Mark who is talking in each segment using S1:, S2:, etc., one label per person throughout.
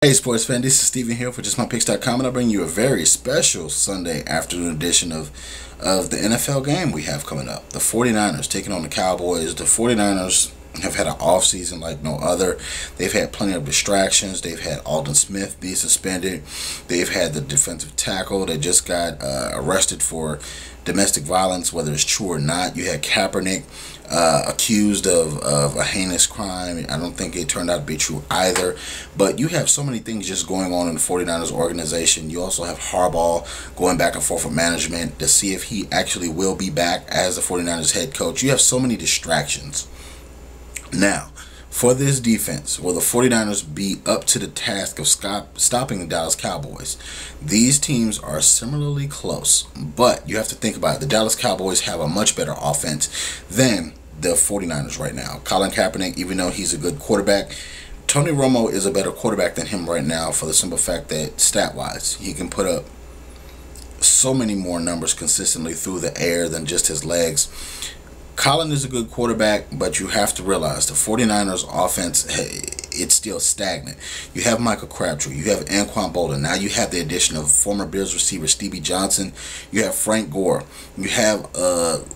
S1: Hey sports fan, this is Steven here for JustMyPicks.com, and I bring you a very special Sunday afternoon edition of the NFL game we have coming up. The 49ers taking on the Cowboys. The 49ers have had an offseason like no other. They've had plenty of distractions. They've had Aldon Smith be suspended. They've had the defensive tackle that just got arrested for domestic violence, whether it's true or not. You had Kaepernick accused of a heinous crime. I don't think it turned out to be true either. But you have so many things just going on in the 49ers organization. You also have Harbaugh going back and forth with management to see if he actually will be back as the 49ers head coach. You have so many distractions. Now, for this defense, will the 49ers be up to the task of stopping the Dallas Cowboys? These teams are similarly close, but you have to think about it. The Dallas Cowboys have a much better offense than the 49ers right now. Colin Kaepernick, even though he's a good quarterback, Tony Romo is a better quarterback than him right now for the simple fact that stat-wise, he can put up so many more numbers consistently through the air than just his legs. Colin is a good quarterback, but you have to realize the 49ers offense, it's still stagnant. You have Michael Crabtree. You have Anquan Bolden. Now you have the addition of former Bills receiver Stevie Johnson. You have Frank Gore. You have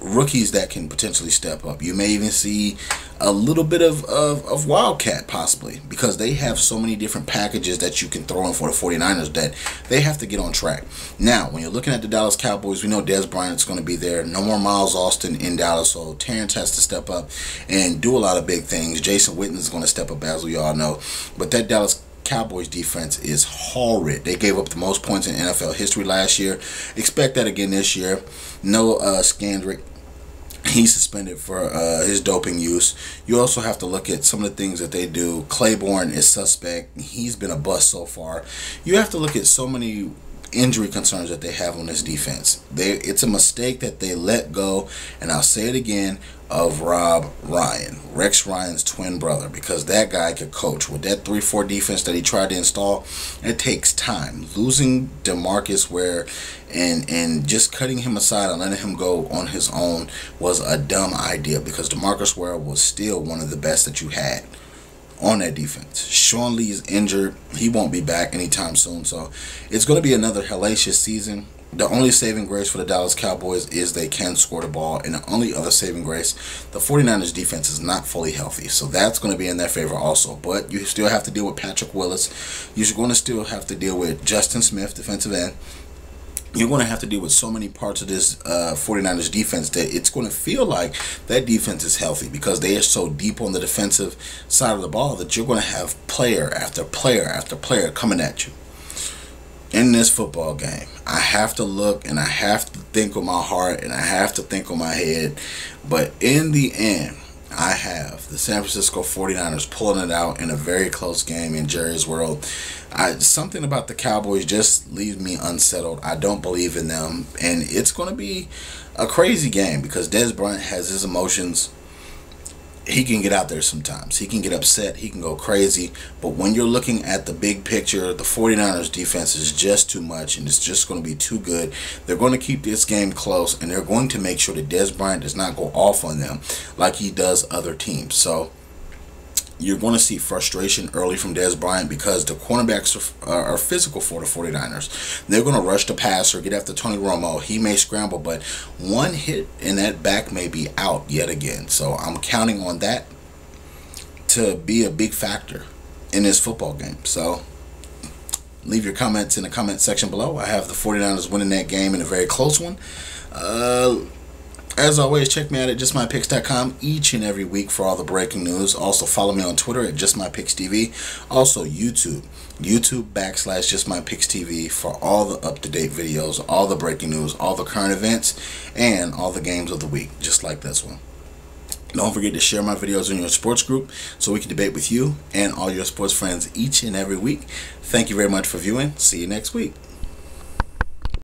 S1: rookies that can potentially step up. You may even see a little bit of Wildcat possibly, because they have so many different packages that you can throw in for the 49ers that they have to get on track. Now, when you're looking at the Dallas Cowboys, we know Dez Bryant's going to be there. No more Miles Austin in Dallas, so Terrence has to step up and do a lot of big things. Jason Witten is going to step up, as we all know. But that Dallas Cowboys defense is horrid. They gave up the most points in NFL history last year. Expect that again this year. No Scandrick. He's suspended for his doping use. You also have to look at some of the things that they do. Claiborne is suspect. He's been a bust so far. You have to look at so many injury concerns that they have on this defense. It's a mistake that they let go, and I'll say it again, of Rob Ryan, Rex Ryan's twin brother, because that guy could coach. With that 3-4 defense that he tried to install, it takes time. Losing DeMarcus Ware and just cutting him aside and letting him go on his own was a dumb idea, because DeMarcus Ware was still one of the best that you had on that defense. Sean Lee is injured. He won't be back anytime soon, so it's going to be another hellacious season. The only saving grace for the Dallas Cowboys is they can score the ball, and the only other saving grace, the 49ers defense is not fully healthy, so that's going to be in their favor also. But you still have to deal with Patrick Willis. You're going to still have to deal with Justin Smith, defensive end. You're going to have to deal with so many parts of this 49ers defense that it's going to feel like that defense is healthy, because they are so deep on the defensive side of the ball that you're going to have player after player after player coming at you. In this football game, I have to look and I have to think with my heart and I have to think with my head. But in the end, I have the San Francisco 49ers pulling it out in a very close game in Jerry's world. Something about the Cowboys just leaves me unsettled. I don't believe in them. And it's going to be a crazy game because Dez Bryant has his emotions. He can get out there sometimes. He can get upset. He can go crazy. But when you're looking at the big picture, the 49ers defense is just too much, and it's just going to be too good. They're going to keep this game close, and they're going to make sure that Dez Bryant does not go off on them like he does other teams. So you're going to see frustration early from Dez Bryant because the cornerbacks are physical for the 49ers. They're going to rush the passer, get after Tony Romo. He may scramble, but one hit and that back may be out yet again. So I'm counting on that to be a big factor in this football game. So leave your comments in the comment section below. I have the 49ers winning that game in a very close one. As always, check me out at JustMyPicks.com each and every week for all the breaking news. Also, follow me on Twitter at JustMyPicksTV. Also, YouTube /JustMyPicksTV for all the up-to-date videos, all the breaking news, all the current events, and all the games of the week, just like this one. Don't forget to share my videos in your sports group so we can debate with you and all your sports friends each and every week. Thank you very much for viewing. See you next week.